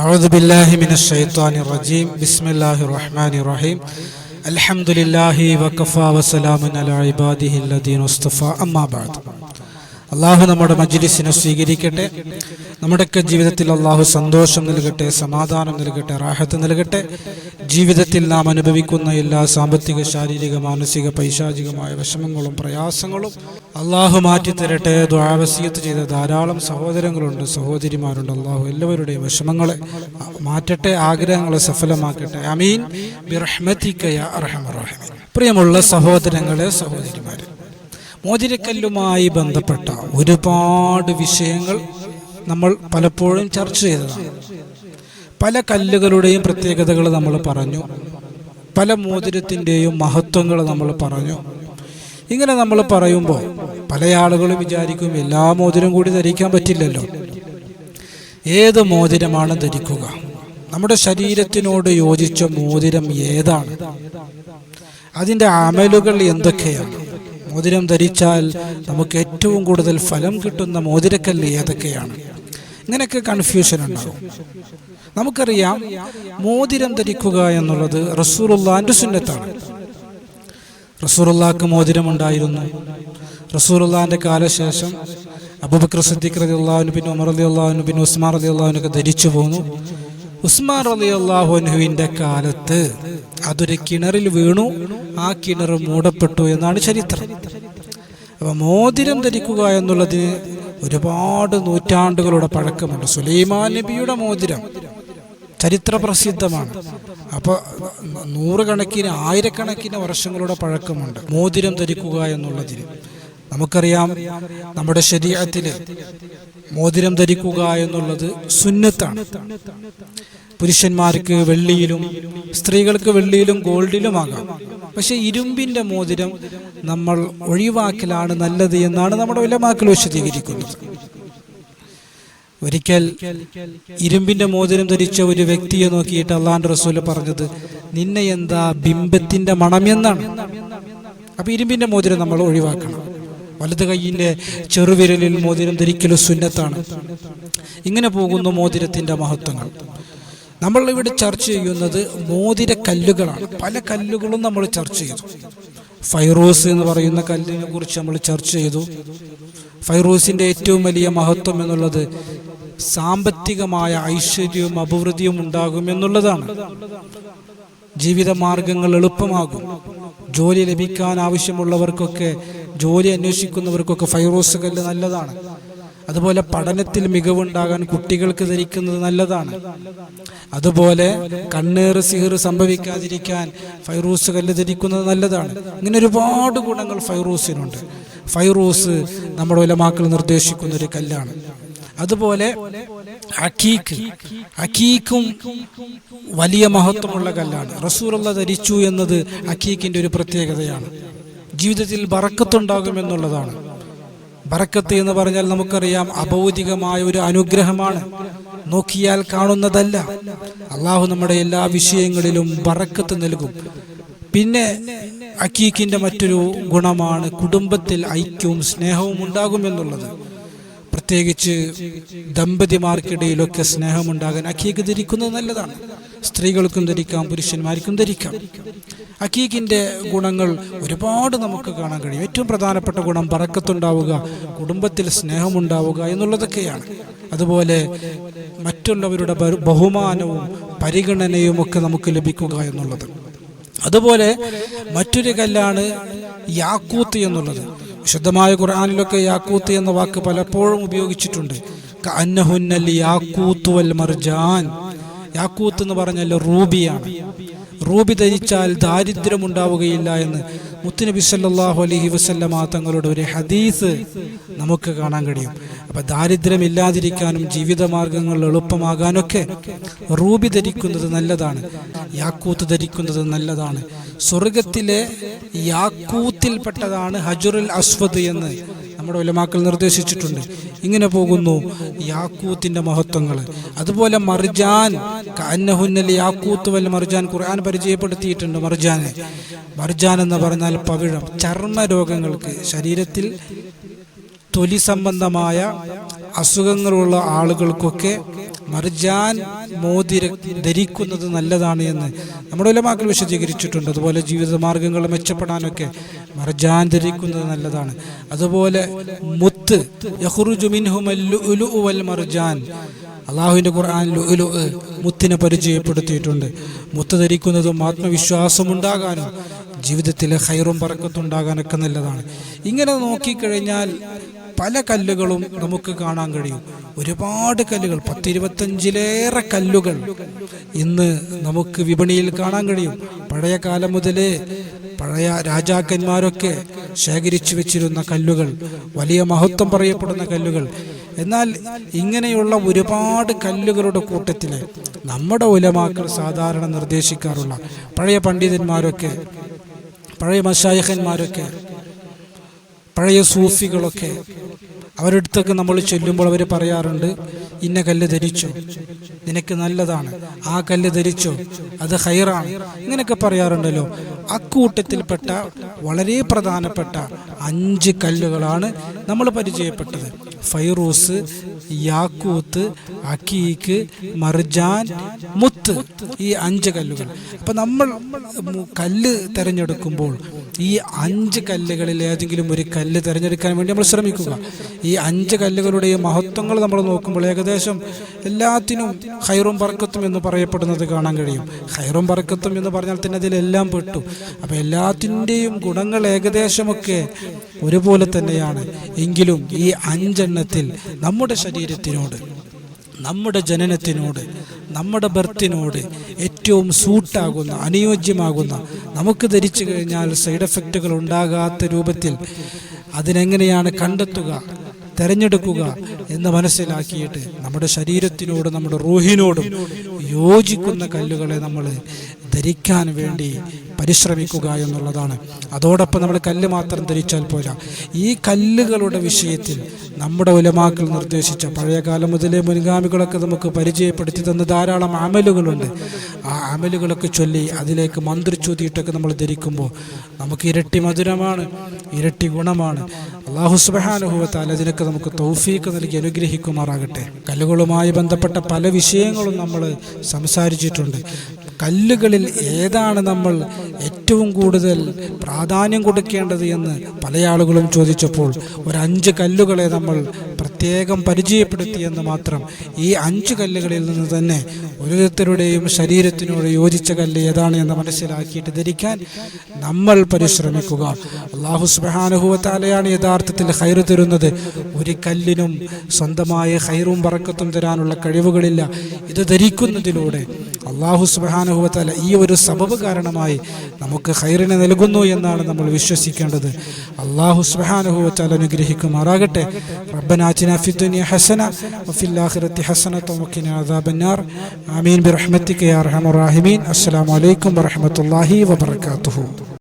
أعوذ بالله من الشيطان الرجيم بسم الله الرحمن الرحيم الحمد لله وكفى وسلام على عباده الذين اصطفى أما بعد. അള്ളാഹു നമ്മുടെ മജ്ലിസിനെ സ്വീകരിക്കട്ടെ. നമ്മുടെയൊക്കെ ജീവിതത്തിൽ അള്ളാഹു സന്തോഷം നൽകട്ടെ, സമാധാനം നൽകട്ടെ, റാഹത്ത് നൽകട്ടെ. ജീവിതത്തിൽ നാം അനുഭവിക്കുന്ന എല്ലാ സാമ്പത്തിക, ശാരീരിക, മാനസിക, പൈശാചികമായ വിഷമങ്ങളും പ്രയാസങ്ങളും അള്ളാഹു മാറ്റിത്തരട്ടെ. ദുആ വസിയത്ത് ചെയ്ത ധാരാളം സഹോദരങ്ങളുണ്ട്, സഹോദരിമാരുണ്ട്. അള്ളാഹു എല്ലാവരുടെയും വിഷമങ്ങളെ മാറ്റട്ടെ, ആഗ്രഹങ്ങളെ സഫലമാക്കട്ടെ. ആമീൻ ബിറഹ്മതിക യാ അർഹമർ റഹീമീൻ. പ്രിയമുള്ള സഹോദരങ്ങളെ, സഹോദരിമാരെ, മോതിരക്കല്ലുമായി ബന്ധപ്പെട്ട ഒരുപാട് വിഷയങ്ങൾ നമ്മൾ പലപ്പോഴും ചർച്ച ചെയ്തതാണ്. പല കല്ലുകളുടെയും പ്രത്യേകതകൾ നമ്മൾ പറഞ്ഞു, പല മോതിരത്തിൻ്റെയും മഹത്വങ്ങൾ നമ്മൾ പറഞ്ഞു. ഇങ്ങനെ നമ്മൾ പറയുമ്പോൾ പല ആളുകളും വിചാരിക്കും എല്ലാ മോതിരം കൂടി ധരിക്കാൻ പറ്റില്ലല്ലോ. ഏത് മോതിരമാണ് ധരിക്കുക? നമ്മുടെ ശരീരത്തിനോട് യോജിച്ച മോതിരം ഏതാണ്? അതിൻ്റെ അമലുകൾ എന്തൊക്കെയാണ്? മോതിരം ധരിച്ചാൽ നമുക്ക് ഏറ്റവും കൂടുതൽ ഫലം കിട്ടുന്ന മോതിരക്കല്ല് ഏതൊക്കെയാണ്? ഇങ്ങനെയൊക്കെ കൺഫ്യൂഷൻ ഉണ്ടാകും. നമുക്കറിയാം, മോതിരം ധരിക്കുക എന്നുള്ളത് റസൂലുള്ളാഹിന്റെ സുന്നത്താണ്. റസൂലുള്ളാഹിക്ക് മോതിരമുണ്ടായിരുന്നു. റസൂലുള്ളാഹിന്റെ കാലശേഷം അബൂബക്കർ സിദ്ദീഖ് റളിയല്ലാഹു അൻഹു, പിന്നെ ഉമർ റളിയല്ലാഹു അൻഹു, പിന്നെ ഉസ്മാൻ റളിയല്ലാഹു അൻഹു ഒക്കെ ധരിച്ചു പോന്നു. ഉസ്മാൻ റളിയല്ലാഹു അൻഹുവിന്റെ കാലത്ത് അതൊരു കിണറിൽ വീണു, ആ കിണർ മൂടപ്പെട്ടു എന്നാണ് ചരിത്രം. അപ്പൊ മോതിരം ധരിക്കുക എന്നുള്ളതിന് ഒരുപാട് നൂറ്റാണ്ടുകളുടെ പഴക്കമുണ്ട്. സുലൈമാൻ നബിയുടെ മോതിരം ചരിത്ര പ്രസിദ്ധമാണ്. അപ്പൊ നൂറുകണക്കിന്, ആയിരക്കണക്കിന് വർഷങ്ങളുടെ പഴക്കമുണ്ട് മോതിരം ധരിക്കുക എന്നുള്ളതിന്. നമുക്കറിയാം, നമ്മുടെ ശരീഅത്തില് മോതിരം ധരിക്കുക എന്നുള്ളത് സുന്നത്താണ്. പുരുഷന്മാർക്ക് വെള്ളിയിലും സ്ത്രീകൾക്ക് വെള്ളിയിലും ഗോൾഡിലുമാകാം. പക്ഷെ ഇരുമ്പിന്റെ മോതിരം നമ്മൾ ഒഴിവാക്കലാണ് നല്ലത് എന്നാണ് നമ്മുടെ ഉലമാക്കൾ വിശദീകരിക്കുന്നത്. ഒരിക്കൽ ഇരുമ്പിന്റെ മോതിരം ധരിച്ച ഒരു വ്യക്തിയെ നോക്കിയിട്ട് അള്ളാഹുവിന്റെ റസൂൽ പറഞ്ഞത്, നിന്നെ എന്താ ബിംബത്തിന്റെ മണം എന്നാണ്. അപ്പൊ ഇരുമ്പിന്റെ മോതിരം നമ്മൾ ഒഴിവാക്കണം. വലത് കൈയിന്റെ ചെറുവിരലിൽ മോതിരം ധരിക്കലും സുന്നത്താണ്. ഇങ്ങനെ പോകുന്നു മോതിരത്തിന്റെ മഹത്വങ്ങൾ. നമ്മൾ ഇവിടെ ചർച്ച ചെയ്യുന്നത് മോതിര കല്ലുകളാണ്. പല കല്ലുകളും നമ്മൾ ചർച്ച ചെയ്തു. ഫൈറൂസ് എന്ന് പറയുന്ന കല്ലിനെ കുറിച്ച് നമ്മൾ ചർച്ച ചെയ്തു. ഫൈറൂസിന്റെ ഏറ്റവും വലിയ മഹത്വം എന്നുള്ളത് സാമ്പത്തികമായ ഐശ്വര്യവും അഭിവൃദ്ധിയും ഉണ്ടാകും എന്നുള്ളതാണ്. ജീവിത മാർഗങ്ങൾ എളുപ്പമാകും. ജോലി ലഭിക്കാൻ ആവശ്യമുള്ളവർക്കൊക്കെ, ജോലി അന്വേഷിക്കുന്നവർക്കൊക്കെ ഫൈറൂസ് കല്ല് നല്ലതാണ്. അതുപോലെ പഠനത്തിൽ മികവുണ്ടാകാൻ കുട്ടികൾക്ക് ധരിക്കുന്നത് നല്ലതാണ്. അതുപോലെ കണ്ണേറ്, സിഹർ സംഭവിക്കാതിരിക്കാൻ ഫൈറൂസ് കല്ല് ധരിക്കുന്നത് നല്ലതാണ്. ഇങ്ങനെ ഒരുപാട് ഗുണങ്ങൾ ഫൈറൂസിനുണ്ട്. ഫൈറൂസ് നമ്മുടെ ഉലമാക്കൾ നിർദ്ദേശിക്കുന്ന ഒരു കല്ലാണ്. അതുപോലെ അഖീഖും വലിയ മഹത്വമുള്ള കല്ലാണ്. റസൂലുള്ളാഹി ധരിച്ചു എന്നത് അഖീഖിന്റെ ഒരു പ്രത്യേകതയാണ്. ജീവിതത്തിൽ ബറക്കത്തുണ്ടാകുമെന്നുള്ളതാണ്. ബറക്കത്ത് എന്ന് പറഞ്ഞാൽ നമുക്കറിയാം, അഭൗതികമായ ഒരു അനുഗ്രഹമാണ്, നോക്കിയാൽ കാണുന്നതല്ല. അള്ളാഹു നമ്മുടെ എല്ലാ വിഷയങ്ങളിലും ബറക്കത്ത് നൽകും. പിന്നെ അഖീഖിന്റെ മറ്റൊരു ഗുണമാണ് കുടുംബത്തിൽ ഐക്യവും സ്നേഹവും ഉണ്ടാകുമെന്നുള്ളത്. പ്രത്യേകിച്ച് ദമ്പതിമാർക്കിടയിലൊക്കെ സ്നേഹമുണ്ടാകാൻ അഖീഖ് ധരിക്കുന്നത് നല്ലതാണ്. സ്ത്രീകൾക്കും ധരിക്കാം, പുരുഷന്മാർക്കും ധരിക്കാം. അഖീഖിന്റെ ഗുണങ്ങൾ ഒരുപാട് നമുക്ക് കാണാൻ കഴിയും. ഏറ്റവും പ്രധാനപ്പെട്ട ഗുണം ബറക്കത്തുണ്ടാവുക, കുടുംബത്തിൽ സ്നേഹമുണ്ടാവുക എന്നുള്ളതൊക്കെയാണ്. അതുപോലെ മറ്റുള്ളവരുടെ ബഹുമാനവും പരിഗണനയും ഒക്കെ നമുക്ക് ലഭിക്കുക എന്നുള്ളത്. അതുപോലെ മറ്റൊരു കല്ലാണ് യാക്കൂത്ത് എന്നുള്ളത്. വിശുദ്ധമായ ഖുർആനിലൊക്കെ യാക്കൂത്ത് എന്ന വാക്ക് പലപ്പോഴും ഉപയോഗിച്ചിട്ടുണ്ട്. കഅന്നഹുന്നൽ യാക്കൂത്ത് വൽ മർജാൻ. യാക്കൂത്ത് എന്ന് പറഞ്ഞാൽ റൂബിയാണ്. റൂബി ധരിച്ചാൽ ദാരിദ്ര്യം ഉണ്ടാവുകയില്ല എന്ന് മുത്തുനബി സല്ലല്ലാഹു അലൈഹി വസല്ലമ തങ്ങളുടെ ഒരു ഹദീസ് നമുക്ക് കാണാൻ കഴിയും. അപ്പൊ ദാരിദ്ര്യമില്ലാതിരിക്കാനും ജീവിതമാർഗങ്ങൾ എളുപ്പമാകാനൊക്കെ റൂബി ധരിക്കുന്നത് നല്ലതാണ്, യാക്കൂത്ത് ധരിക്കുന്നത് നല്ലതാണ്. സ്വർഗത്തിലെ യാക്കൂത്തിൽപ്പെട്ടതാണ് ഹജറുൽ അസ്വദ് എന്ന് നമ്മുടെ ഉലമാക്കൾ നിർദ്ദേശിച്ചിട്ടുണ്ട്. ഇങ്ങനെ പോകുന്നു യാക്കൂത്തിന്റെ മഹത്വങ്ങൾ. അതുപോലെ മർജാൻ, കഅന്നഹുന്നൽ യാക്കൂത്ത് വൽ മർജാൻ, ഖുർആൻ പരിചയപ്പെടുത്തിയിട്ടുണ്ട് മർജാനെ. മർജാൻ എന്ന് പറഞ്ഞാൽ പവിഴം. ചർമ്മ രോഗങ്ങൾക്ക്, ശരീരത്തിൽ തൊലി സംബന്ധമായ അസുഖങ്ങളുള്ള ആളുകൾക്കൊക്കെ മർജാൻ മോതിരം ധരിക്കുന്നത് നല്ലതാണ് എന്ന് നമ്മുടെ ഉലമാക്കൾ വിശദീകരിച്ചിട്ടുണ്ട്. അതുപോലെ ജീവിതമാർഗങ്ങൾ മെച്ചപ്പെടാനൊക്കെ മർജാൻ ധരിക്കുന്നത് നല്ലതാണ്. അതുപോലെ മുത്ത് യഖ്റുജു മിൻഹുൽ ലുഅ്ലുഉ വൽ മർജാൻ, അള്ളാഹുവിൻ്റെ ഖുർആൻ ലുഅ്ലുഉ മുത്തിനെ പരിചയപ്പെടുത്തിയിട്ടുണ്ട്. മുത്ത് ധരിക്കുന്നതും ആത്മവിശ്വാസമുണ്ടാകാനും ജീവിതത്തിലെ ഖൈറും ബറക്കത്തുണ്ടാകാനൊക്കെ നല്ലതാണ്. ഇങ്ങനെ നോക്കിക്കഴിഞ്ഞാൽ പല കല്ലുകളും നമുക്ക് കാണാൻ കഴിയും. ഒരുപാട് കല്ലുകൾ, 10-25 കല്ലുകൾ ഇന്ന് നമുക്ക് വിപണിയിൽ കാണാൻ കഴിയും. പഴയ കാലം മുതലേ പഴയ രാജാക്കന്മാരൊക്കെ ശേഖരിച്ചു വെച്ചിരുന്ന കല്ലുകൾ, വലിയ മഹത്വം പറയപ്പെടുന്ന കല്ലുകൾ. എന്നാൽ ഇങ്ങനെയുള്ള ഒരുപാട് കല്ലുകളുടെ കൂട്ടത്തിൽ നമ്മുടെ ഉലമാക്കൾ സാധാരണ നിർദ്ദേശിക്കാറുള്ള പഴയ പണ്ഡിതന്മാരൊക്കെ, പഴയ മശായിഖന്മാരൊക്കെ, പഴയ സൂഫികളൊക്കെ, അവരുടെ അടുത്തൊക്കെ നമ്മൾ ചൊല്ലുമ്പോൾ അവർ പറയാറുണ്ട്, ഇന്ന കല്ല് ധരിച്ചോ, നിനക്ക് നല്ലതാണ്, ആ കല്ല് ധരിച്ചോ, അത് ഖൈറാണ്, ഇങ്ങനെയൊക്കെ പറയാറുണ്ടല്ലോ. അക്കൂട്ടത്തിൽപ്പെട്ട വളരെ പ്രധാനപ്പെട്ട 5 കല്ലുകളാണ് നമ്മൾ പരിചയപ്പെട്ടത്. ഫൈറൂസ്, യാക്കൂത്ത്, അക്കീക്ക്, മർജാൻ, മുത്ത്, ഈ 5 കല്ലുകൾ. അപ്പം നമ്മൾ കല്ല് തിരഞ്ഞെടുക്കുമ്പോൾ ഈ 5 കല്ലുകളിൽ ഏതെങ്കിലും ഒരു കല്ല് തിരഞ്ഞെടുക്കാൻ വേണ്ടി നമ്മൾ ശ്രമിക്കുക. ഈ 5 കല്ലുകളുടെ മഹത്വങ്ങൾ നമ്മൾ നോക്കുമ്പോൾ ഏകദേശം എല്ലാത്തിനും ഖൈറും ബർക്കത്തും എന്ന് പറയപ്പെടുന്നത് കാണാൻ കഴിയും. ഖൈറും ബർക്കത്തും എന്ന് പറഞ്ഞാൽ തന്നെ അതിലെല്ലാം പെട്ടു. അപ്പം എല്ലാത്തിൻ്റെയും ഗുണങ്ങൾ ഏകദേശമൊക്കെ ഒരുപോലെ തന്നെയാണ്. എങ്കിലും ഈ 5 എണ്ണത്തിൽ നമ്മുടെ ശരീരത്തിനോട്, നമ്മുടെ ജനനത്തിനോട്, നമ്മുടെ ബർത്തിനോട് ഏറ്റവും സൂട്ടാകുന്ന, അനുയോജ്യമാകുന്ന, നമുക്ക് ധരിച്ചു കഴിഞ്ഞാൽ സൈഡ് എഫക്റ്റുകൾ ഉണ്ടാകാത്ത രൂപത്തിൽ അതിനെങ്ങനെയാണ് കണ്ടെത്തുക, തിരഞ്ഞെടുക്കുക എന്ന് മനസ്സിലാക്കിയിട്ട് നമ്മുടെ ശരീരത്തിനോട്, നമ്മുടെ റൂഹിനോടും യോജിക്കുന്ന കല്ലുകളെ നമ്മൾ ധരിക്കാൻ വേണ്ടി പരിശ്രമിക്കുക എന്നുള്ളതാണ്. അതോടൊപ്പം നമ്മൾ കല്ല് മാത്രം ധരിച്ചാൽ പോരാ. ഈ കല്ലുകളുടെ വിഷയത്തിൽ നമ്മുടെ ഉലമാക്കൾ നിർദ്ദേശിച്ച, പഴയ കാലം മുതലേ മുൻഗാമികളൊക്കെ നമുക്ക് പരിചയപ്പെടുത്തി തന്ന ധാരാളം അമലുകളുണ്ട്. ആ അമലുകളൊക്കെ ചൊല്ലി അതിലേക്ക് മന്ത്രിച്ചൂതിയിട്ടൊക്കെ നമ്മൾ ധരിക്കുമ്പോൾ നമുക്ക് ഇരട്ടി മധുരമാണ്, ഇരട്ടി ഗുണമാണ്. അല്ലാഹു സുബ്ഹാനഹു വ തആല അതിനൊക്കെ നമുക്ക് തൗഫീഖ് നൽകി അനുഗ്രഹിക്കുമാറാകട്ടെ. കല്ലുകളുമായി ബന്ധപ്പെട്ട പല വിഷയങ്ങളും നമ്മൾ സംസാരിച്ചിട്ടുണ്ട്. കല്ലുകളിൽ ഏതാണ് നമ്മൾ ഏറ്റവും കൂടുതൽ പ്രാധാന്യം കൊടുക്കേണ്ടത് എന്ന് പല ആളുകളും ചോദിച്ചപ്പോൾ ഒരു 5 കല്ലുകളെ നമ്മൾ പ്രത്യേകം പരിചയപ്പെടുത്തിയെന്ന് മാത്രം. ഈ 5 കല്ലുകളിൽ നിന്ന് തന്നെ ഓരോരുത്തരുടെയും ശരീരത്തിനോട് യോജിച്ച കല്ല് ഏതാണ് എന്ന് മനസ്സിലാക്കിയിട്ട് ധരിക്കാൻ നമ്മൾ പരിശ്രമിക്കുക. അല്ലാഹു സുബ്ഹാനഹു വ തആലയാണ് യഥാർത്ഥത്തിൽ ഖൈർ തരുന്നത്. ഒരു കല്ലിനും സ്വന്തമായ ഖൈറും ബറക്കത്തും തരാനുള്ള കഴിവുകളില്ല. ഇത് ധരിക്കുന്നതിലൂടെ അല്ലാഹു സുബ്ഹാനഹു വ തആല ഈ ഒരു സബബ് കാരണമായി നമുക്ക് ഖൈറിനെ നൽകുന്നു എന്നാണ് നമ്മൾ വിശ്വസിക്കേണ്ടത്. അല്ലാഹു സുബ്ഹാനഹു വ തആല അനുഗ്രഹിക്കുമാറാകട്ടെ. റബ്ബനാ ആതിനാ ഫിദ്ദുനിയ ഹസന വഫിൽ ആഖിറതി ഹസനത വഖിനാ അദാബന്നാർ. ആമീൻ ബിറഹ്മതിക യാ അർഹമർ റഹീമീൻ. അസ്സലാമു അലൈക്കും വറഹ്മത്തുള്ളാഹി വബറകാതുഹു.